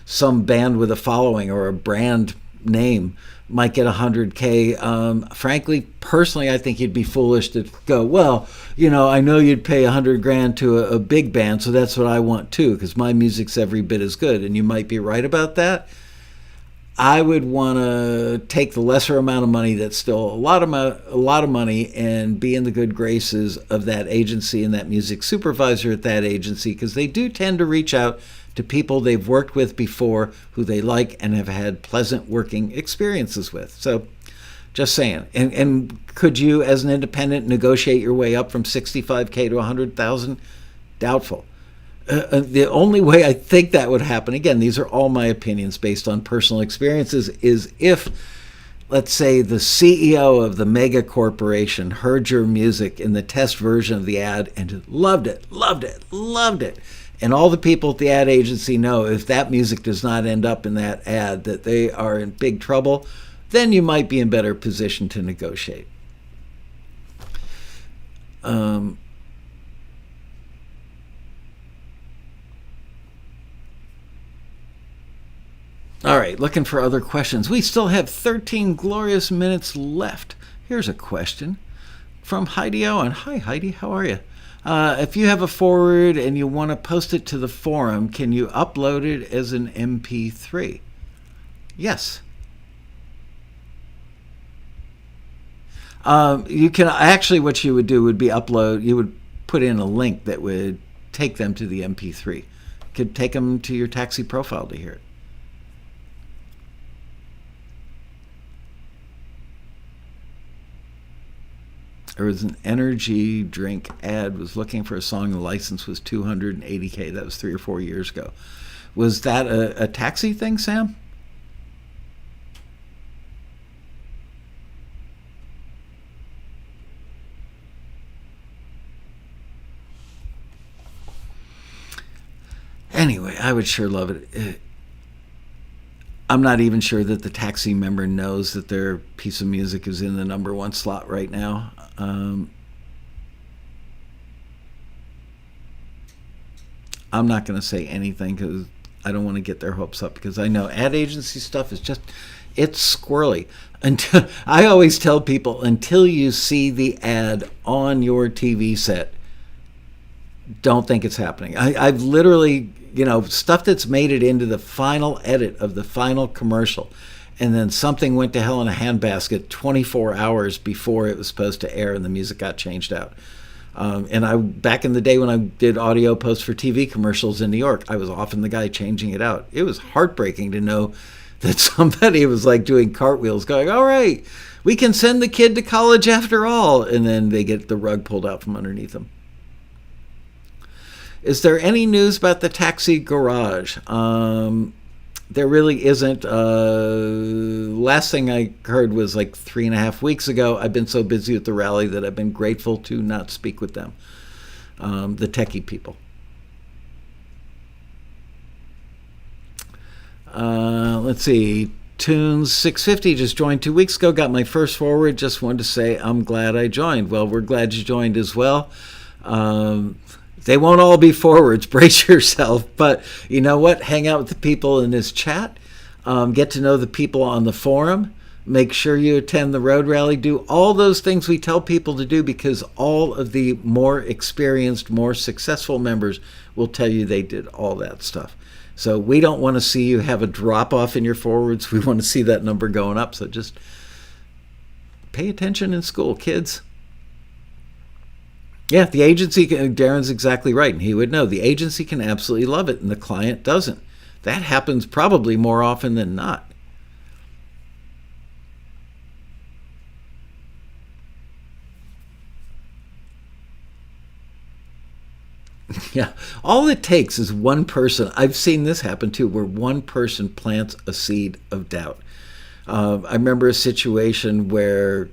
some band with a following or a brand name might get 100K. Frankly, personally, I think you'd be foolish to go, well, I know you'd pay 100 grand to a big band, so that's what I want too, because my music's every bit as good. And you might be right about that. I would want to take the lesser amount of money that's still a lot of money and be in the good graces of that agency and that music supervisor at that agency, because they do tend to reach out to people they've worked with before who they like and have had pleasant working experiences with. So just saying. And could you, as an independent, negotiate your way up from 65K to 100,000? Doubtful. The only way I think that would happen, again, these are all my opinions based on personal experiences, is if, let's say, the CEO of the mega corporation heard your music in the test version of the ad and loved it. And all the people at the ad agency know if that music does not end up in that ad that they are in big trouble, then you might be in better position to negotiate. All right, looking for other questions. We still have 13 glorious minutes left. Here's a question from Heidi Owen. Hi, Heidi. How are you? If you have a forward and you want to post it to the forum, can you upload it as an MP3? Yes. You can actually, what you would do would be you would put in a link that would take them to the MP3. Could take them to your taxi profile to hear it. There was an energy drink ad, was looking for a song, the license was $280K. That was 3 or 4 years ago. Was that a taxi thing, Sam? Anyway, I would sure love it. I'm not even sure that the taxi member knows that their piece of music is in the number one slot right now. I'm not going to say anything because I don't want to get their hopes up, because I know ad agency stuff is it's squirrely. Until I always tell people, until you see the ad on your TV set, don't think it's happening. I've literally, stuff that's made it into the final edit of the final commercial, and then something went to hell in a handbasket 24 hours before it was supposed to air and the music got changed out. And back in the day when I did audio posts for TV commercials in New York, I was often the guy changing it out. It was heartbreaking to know that somebody was like doing cartwheels going, all right, we can send the kid to college after all. And then they get the rug pulled out from underneath them. Is there any news about the taxi garage? There really isn't. Last thing I heard was like 3.5 weeks ago. I've been so busy with the rally that I've been grateful to not speak with them, the techie people. Let's see. Tunes 650 just joined 2 weeks ago. Got my first forward. Just wanted to say I'm glad I joined. Well, we're glad you joined as well. They won't all be forwards, brace yourself. But you know what? Hang out with the people in this chat. Get to know the people on the forum. Make sure you attend the road rally. Do all those things we tell people to do, because all of the more experienced, more successful members will tell you they did all that stuff. So we don't want to see you have a drop-off in your forwards. We want to see that number going up. So just pay attention in school, kids. Yeah, the agency can, Darren's exactly right, and he would know. The agency can absolutely love it, and the client doesn't. That happens probably more often than not. Yeah, all it takes is one person. I've seen this happen too, where one person plants a seed of doubt. I remember a situation where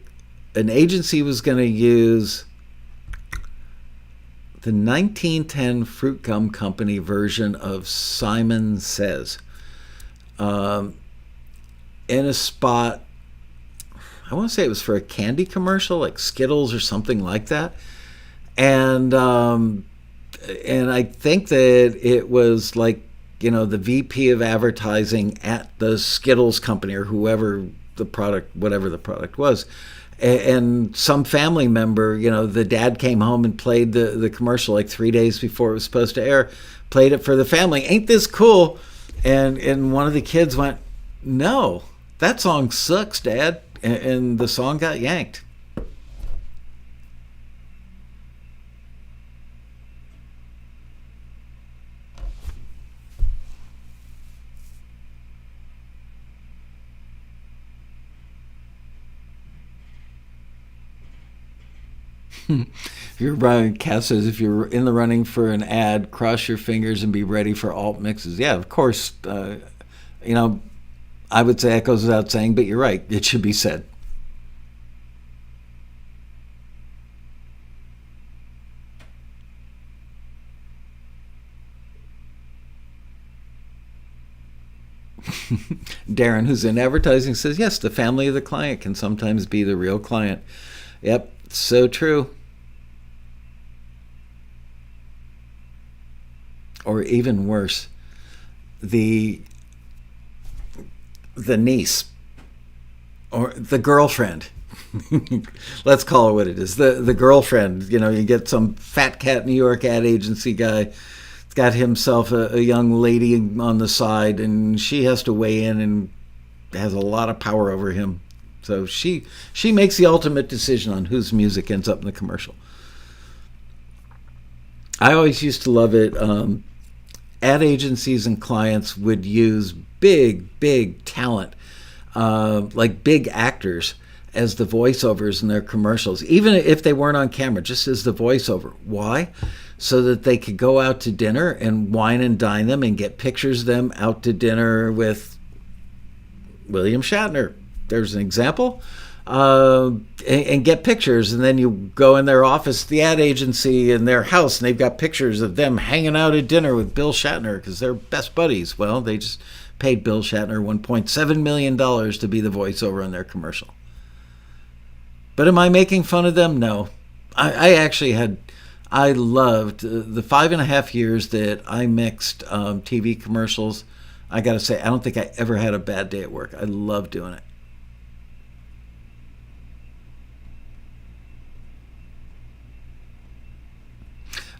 an agency was going to use the 1910 Fruit Gum Company version of Simon Says um, in a spot. I want to say it was for a candy commercial, like Skittles or something like that. And I think that it was like, the VP of advertising at the Skittles company or whoever the product, whatever the product was. And some family member, the dad came home and played the commercial like 3 days before it was supposed to air, played it for the family. Ain't this cool? And one of the kids went, no, that song sucks, Dad. And the song got yanked. If you're running, Cass says, if you're in the running for an ad, cross your fingers and be ready for alt mixes. Yeah, of course. You know, I would say that goes without saying, but you're right. It should be said. Darren, who's in advertising, says, yes, the family of the client can sometimes be the real client. Yep, so true. Or even worse, the the niece or the girlfriend. Let's call it what it is. The girlfriend. You get some fat cat New York ad agency guy. It's got himself a young lady on the side, and she has to weigh in and has a lot of power over him. So she makes the ultimate decision on whose music ends up in the commercial. I always used to love it. Ad agencies and clients would use big talent, like big actors, as the voiceovers in their commercials, even if they weren't on camera, just as the voiceover. Why? So that they could go out to dinner and wine and dine them and get pictures of them out to dinner with William Shatner. There's an example. And get pictures, and then you go in their office, the ad agency, in their house, and they've got pictures of them hanging out at dinner with Bill Shatner because they're best buddies. Well, they just paid Bill Shatner $1.7 million to be the voiceover in their commercial. But am I making fun of them? No. I actually I loved the 5.5 years that I mixed TV commercials. I got to say, I don't think I ever had a bad day at work. I love doing it.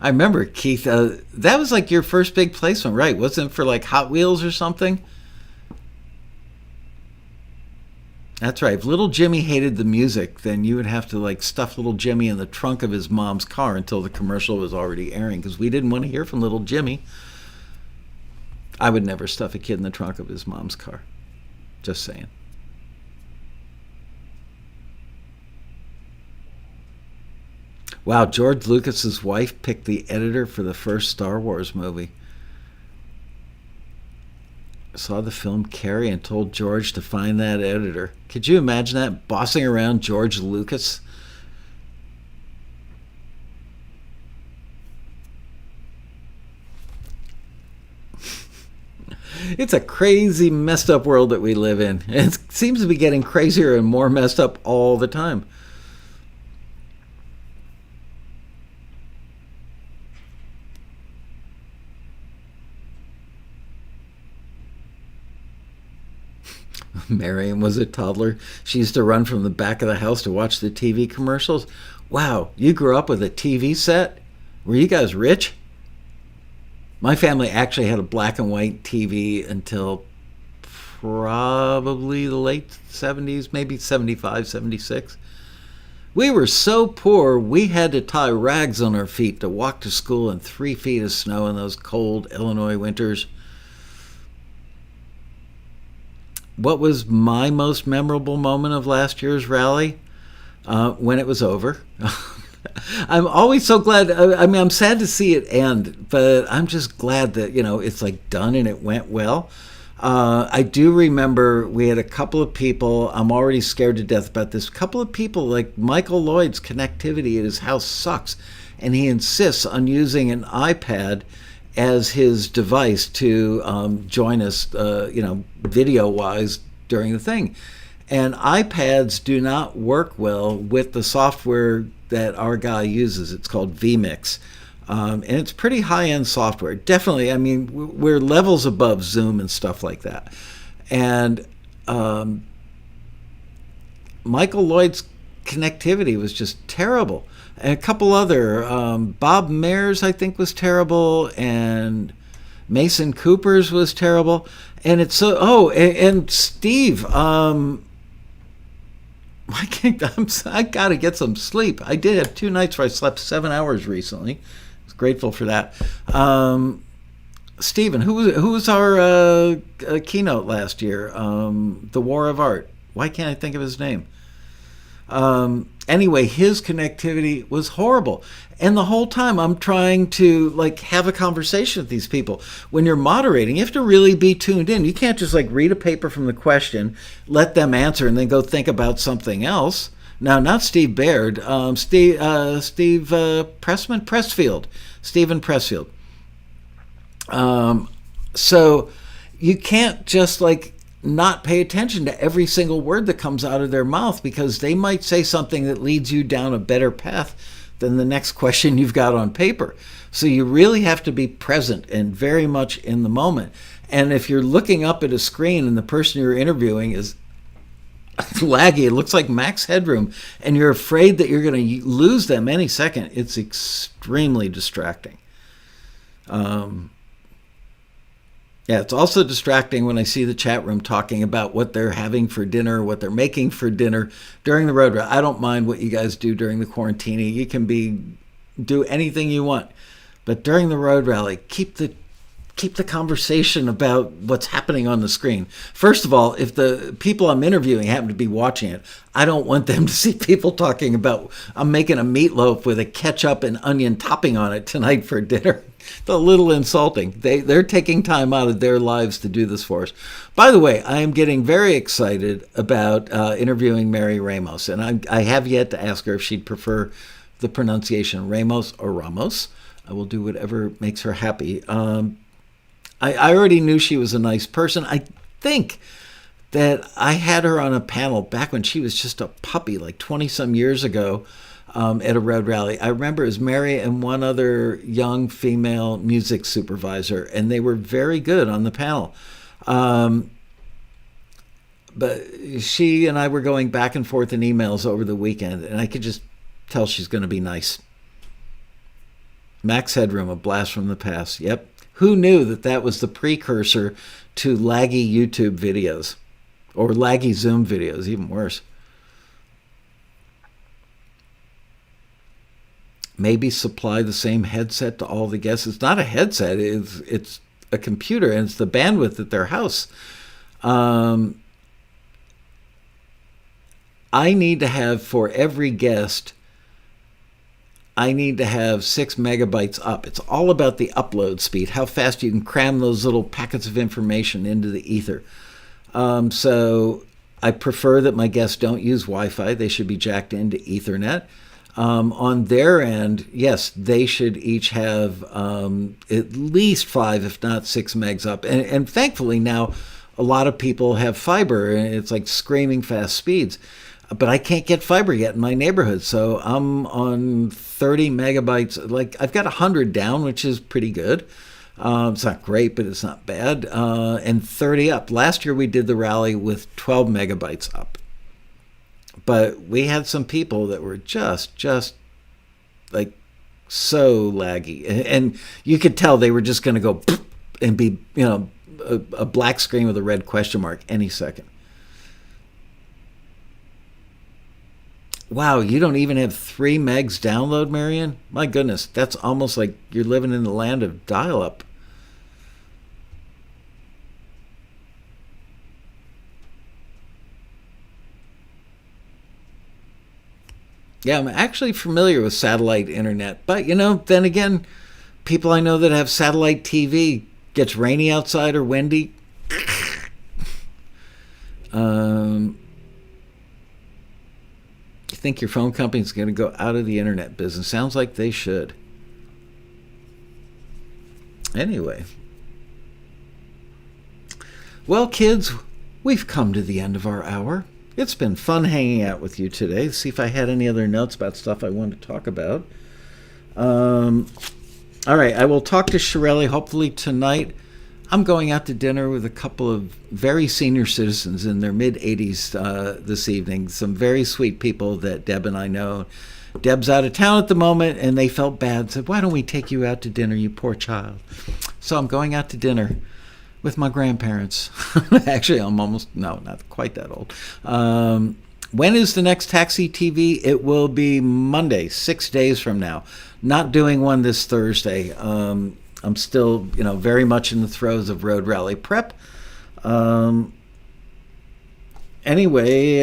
I remember, Keith, that was like your first big placement, right? Wasn't it for like Hot Wheels or something? That's right. If little Jimmy hated the music, then you would have to like stuff little Jimmy in the trunk of his mom's car until the commercial was already airing because we didn't want to hear from little Jimmy. I would never stuff a kid in the trunk of his mom's car. Just saying. Wow, George Lucas's wife picked the editor for the first Star Wars movie. Saw the film Carrie and told George to find that editor. Could you imagine that? Bossing around George Lucas? It's a crazy, messed up world that we live in. It seems to be getting crazier and more messed up all the time. Marion was a toddler. She used to run from the back of the house to watch the TV commercials. Wow, you grew up with a TV set? Were you guys rich? My family actually had a black and white TV until probably the late 70s, maybe 75, 76. We were so poor, we had to tie rags on our feet to walk to school in 3 feet of snow in those cold Illinois winters. What was my most memorable moment of last year's rally? When it was over. I'm always so glad. I mean, I'm sad to see it end, but I'm just glad that, it's like done and it went well. I do remember we had a couple of people, I'm already scared to death about this, a couple of people, like Michael Lloyd's connectivity at his house sucks, and he insists on using an iPad as his device to join us, video-wise during the thing. And iPads do not work well with the software that our guy uses. It's called vMix. And it's pretty high-end software. Definitely, I mean, we're levels above Zoom and stuff like that. And Michael Lloyd's connectivity was just terrible. And a couple other, Bob Mayer's, I think, was terrible, and Mason Cooper's was terrible. And it's so, and Steve, I got to get some sleep. I did have 2 nights where I slept 7 hours recently. Grateful for that. Stephen, who was our keynote last year? The War of Art. Why can't I think of his name? Anyway, his connectivity was horrible. And the whole time I'm trying to have a conversation with these people. When you're moderating, you have to really be tuned in. You can't just read a paper from the question, let them answer, and then go think about something else. Now, not Steve Baird, Steve Pressfield. Stephen Pressfield. So you can't just not pay attention to every single word that comes out of their mouth, because they might say something that leads you down a better path than the next question you've got on paper. So you really have to be present and very much in the moment. And if you're looking up at a screen and the person you're interviewing is laggy, it looks like max headroom, and you're afraid that you're going to lose them any second, it's extremely distracting. It's also distracting when I see the chat room talking about what they're having for dinner, what they're making for dinner during the road rally. I don't mind what you guys do during the quarantine. You can do anything you want, but during the road rally, keep the conversation about what's happening on the screen. First of all, if the people I'm interviewing happen to be watching it, I don't want them to see people talking about, I'm making a meatloaf with a ketchup and onion topping on it tonight for dinner. It's a little insulting. They're taking time out of their lives to do this for us. By the way, I am getting very excited about interviewing Mary Ramos, and I have yet to ask her if she'd prefer the pronunciation Ramos or Ramos. I will do whatever makes her happy. I already knew she was a nice person. I think that I had her on a panel back when she was just a puppy, 20-some years ago, at a road rally. I remember it was Mary and one other young female music supervisor, and they were very good on the panel. But she and I were going back and forth in emails over the weekend, and I could just tell she's going to be nice. Max Headroom, a blast from the past. Yep. Who knew that was the precursor to laggy YouTube videos, or laggy Zoom videos, even worse. Maybe supply the same headset to all the guests. It's not a headset, it's a computer, and it's the bandwidth at their house. I need to have, for every guest, I need to have 6 megabytes up. It's all about the upload speed, how fast you can cram those little packets of information into the ether. So I prefer that my guests don't use Wi-Fi. They should be jacked into Ethernet. On their end, yes, they should each have at least 5, if not 6 megs up. And thankfully now, a lot of people have fiber, and it's screaming fast speeds. But I can't get fiber yet in my neighborhood, so I'm on 30 megabytes. I've got 100 down, which is pretty good. It's not great, but it's not bad. And 30 up. Last year we did the rally with 12 megabytes up. But we had some people that were just so laggy, and you could tell they were just going to go and be, a black screen with a red question mark any second. Wow, you don't even have 3 megs download, Marion? My goodness, that's almost like you're living in the land of dial-up. Yeah, I'm actually familiar with satellite internet, but then again, people I know that have satellite TV, gets rainy outside or windy. You think your phone company's going to go out of the internet business? Sounds like they should. Anyway. Well, kids, we've come to the end of our hour. It's been fun hanging out with you today. See if I had any other notes about stuff I wanted to talk about. All right, I will talk to Shirelli hopefully tonight. I'm going out to dinner with a couple of very senior citizens in their mid-80s this evening. Some very sweet people that Deb and I know. Deb's out of town at the moment, and they felt bad. Said, why don't we take you out to dinner, you poor child? So I'm going out to dinner with my grandparents. Actually, I'm not quite that old. When is the next Taxi TV? It will be Monday, 6 days from now. Not doing one this Thursday. I'm still, very much in the throes of Road Rally prep. Anyway,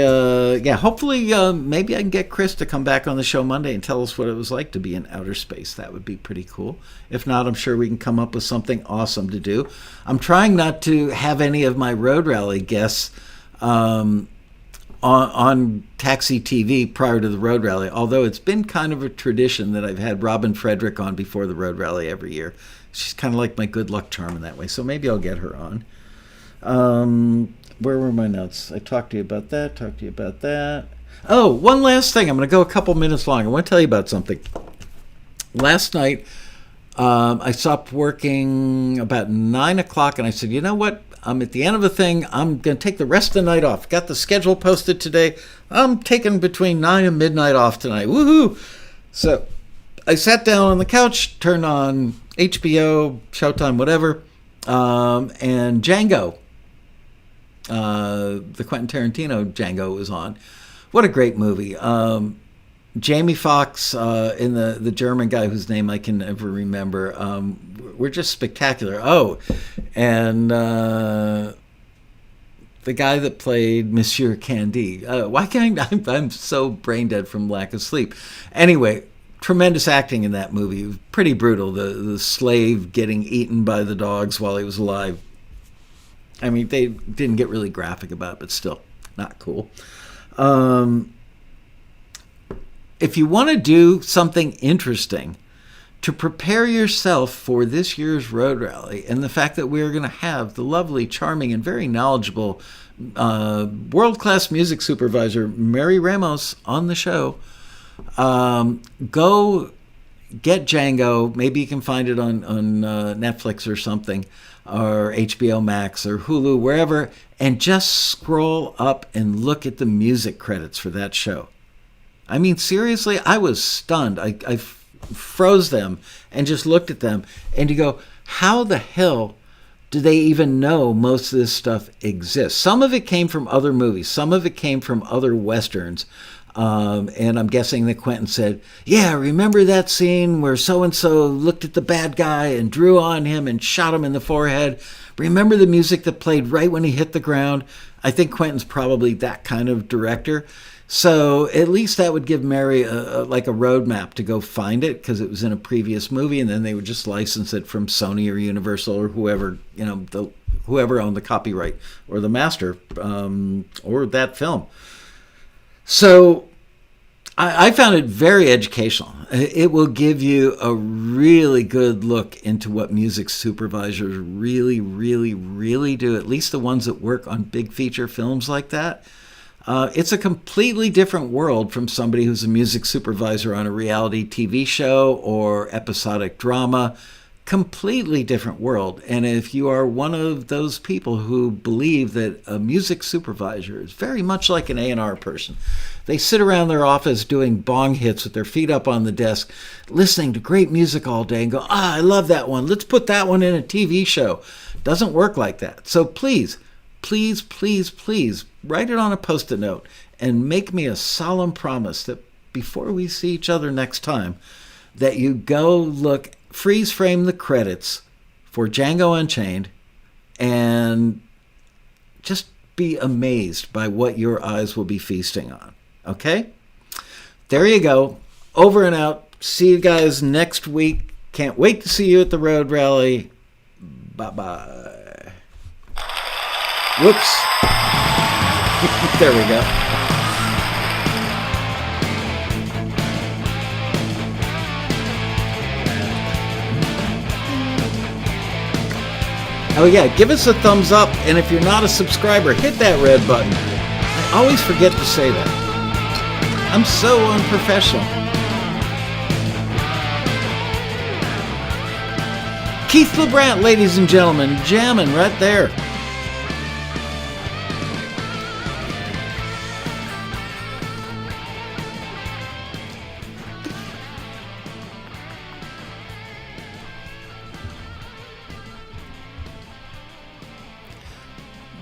hopefully maybe I can get Chris to come back on the show Monday and tell us what it was like to be in outer space. That would be pretty cool. If not, I'm sure we can come up with something awesome to do. I'm trying not to have any of my Road Rally guests on Taxi TV prior to the Road Rally, although it's been kind of a tradition that I've had Robin Frederick on before the Road Rally every year. She's kind of like my good luck charm in that way, so maybe I'll get her on. Where were my notes? I talked to you about that. Oh, one last thing. I'm going to go a couple minutes long. I want to tell you about something. Last night, I stopped working about 9 o'clock, and I said, you know what? I'm at the end of a thing. I'm going to take the rest of the night off. Got the schedule posted today. I'm taking between 9 and midnight off tonight. Woohoo! So I sat down on the couch, turned on HBO, Showtime, whatever, and Django. The Quentin Tarantino Django was on. What a great movie. Jamie Foxx and the German guy whose name I can never remember were just spectacular. Oh, and the guy that played Monsieur Candide. Why can't I'm so brain dead from lack of sleep. Anyway, tremendous acting in that movie. Pretty brutal. The slave getting eaten by the dogs while he was alive. I mean, they didn't get really graphic about it, but still, not cool. If you want to do something interesting to prepare yourself for this year's Road Rally and the fact that we're going to have the lovely, charming, and very knowledgeable world-class music supervisor, Mary Ramos, on the show, go get Django. Maybe you can find it on Netflix or something, or HBO Max or Hulu, wherever, and just scroll up and look at the music credits for that show. I mean, seriously, I was stunned. I froze them and just looked at them, and you go, how the hell do they even know most of this stuff exists? Some of it came from other movies. Some of it came from other Westerns. And I'm guessing that Quentin said, yeah, remember that scene where so-and-so looked at the bad guy and drew on him and shot him in the forehead? Remember the music that played right when he hit the ground? I think Quentin's probably that kind of director. So at least that would give Mary a roadmap to go find it, because it was in a previous movie, and then they would just license it from Sony or Universal or whoever, whoever owned the copyright or the master or that film. So I found it very educational. It will give you a really good look into what music supervisors really, really, really do, at least the ones that work on big feature films like that. It's a completely different world from somebody who's a music supervisor on a reality TV show or episodic drama. Completely different world. And if you are one of those people who believe that a music supervisor is very much like an A&R person, they sit around their office doing bong hits with their feet up on the desk, listening to great music all day and go, I love that one. Let's put that one in a TV show. Doesn't work like that. So please please, please, please write it on a Post-it note and make me a solemn promise that before we see each other next time, that you go freeze frame the credits for Django Unchained and just be amazed by what your eyes will be feasting on. Okay? There you go. Over and out. See you guys next week. Can't wait to see you at the road rally. Bye-bye. Whoops. There we go. Oh yeah, give us a thumbs up, and if you're not a subscriber, hit that red button. I always forget to say that. I'm so unprofessional. Keith LeBrant, ladies and gentlemen, jamming right there.